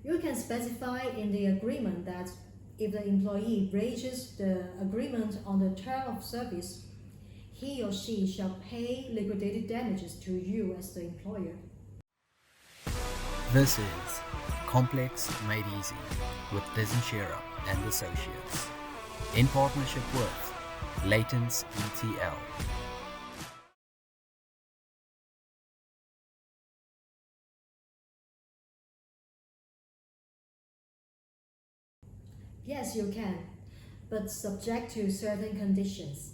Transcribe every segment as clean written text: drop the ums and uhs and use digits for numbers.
You can specify in the agreement that if the employee breaches the agreement on the term of service, he or she shall pay liquidated damages to you as the employer. This is Complex Made Easy with Dezan Shira Associates in partnership with Laytons ETL. Yes, you can, but subject to certain conditions.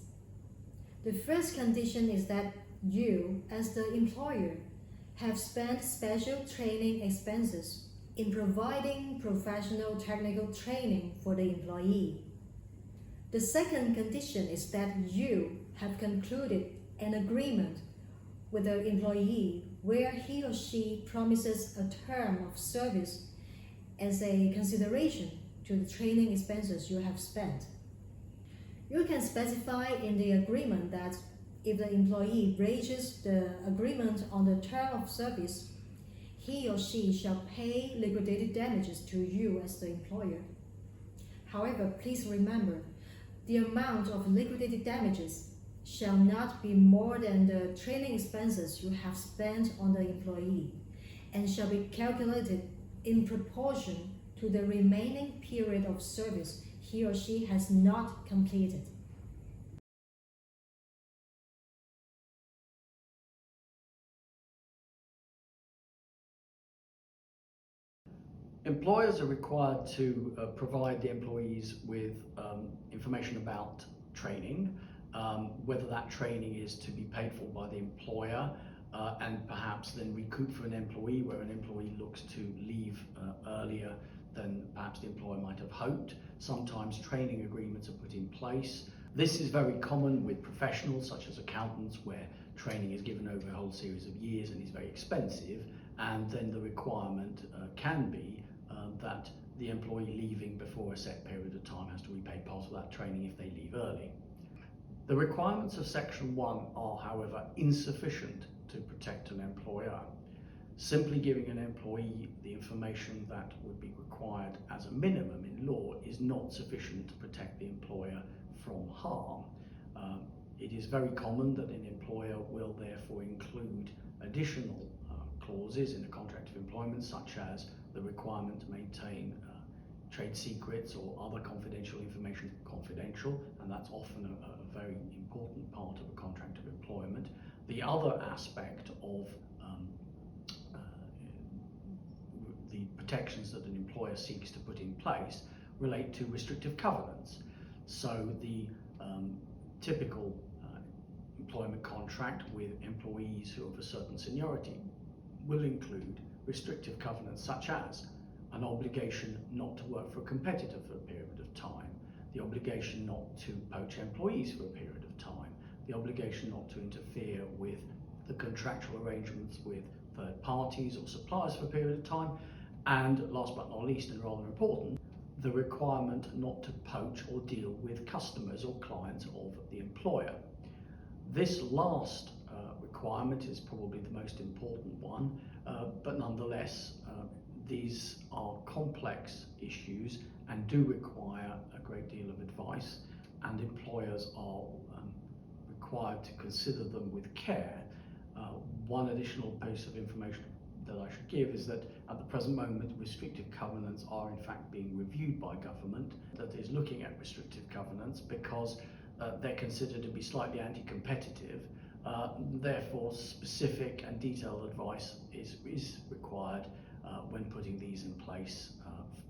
The first condition is that you, as the employer, have spent special training expenses in providing professional technical training for the employee. The second condition is that you have concluded an agreement with the employee where he or she promises a term of service as a consideration to the training expenses you have spent. You can specify in the agreement that if the employee breaches the agreement on the term of service, he or she shall pay liquidated damages to you as the employer. However, please remember, the amount of liquidated damages shall not be more than the training expenses you have spent on the employee and shall be calculated in proportion to the remaining period of service he or she has not completed. Employers are required to provide the employees with information about training, whether that training is to be paid for by the employer and perhaps then recouped for an employee where an employee looks to leave earlier than perhaps the employer might have hoped. Sometimes training agreements are put in place. This is very common with professionals such as accountants, where training is given over a whole series of years and is very expensive, and then the requirement can be that the employee leaving before a set period of time has to repay part of that training if they leave early. The requirements of Section 1 are, however, insufficient to protect an employer. Simply giving an employee the information that would be required as a minimum in law is not sufficient to protect the employer from harm. It is very common that an employer will therefore include additional clauses in a contract of employment, such as the requirement to maintain trade secrets or other confidential information confidential, and that's often a very important part of a contract of employment. The other aspect of the protections that an employer seeks to put in place relate to restrictive covenants. So the typical employment contract with employees who are of a certain seniority will include restrictive covenants such as an obligation not to work for a competitor for a period of time, the obligation not to poach employees for a period of time, the obligation not to interfere with the contractual arrangements with third parties or suppliers for a period of time, and last but not least, and rather important, the requirement not to poach or deal with customers or clients of the employer. This last requirement is probably the most important one, but nonetheless these are complex issues and do require a great deal of advice, and employers are required to consider them with care. One additional piece of information that I should give is that at the present moment restrictive covenants are in fact being reviewed by government that is looking at restrictive covenants because they're considered to be slightly anti-competitive. Therefore, specific and detailed advice is required when putting these in place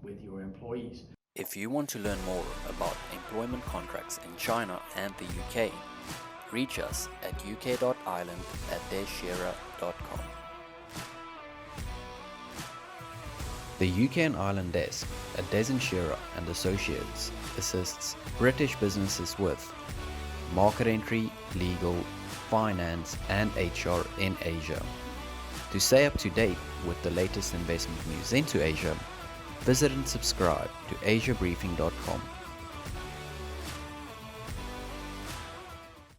with your employees. If you want to learn more about employment contracts in China and the UK, reach us at uk.ireland@dezshira.com. The UK and Ireland desk at Dezan Shira Associates assists British businesses with market entry, legal, finance and HR in Asia. To stay up to date with the latest investment news into Asia, visit and subscribe to asiabriefing.com.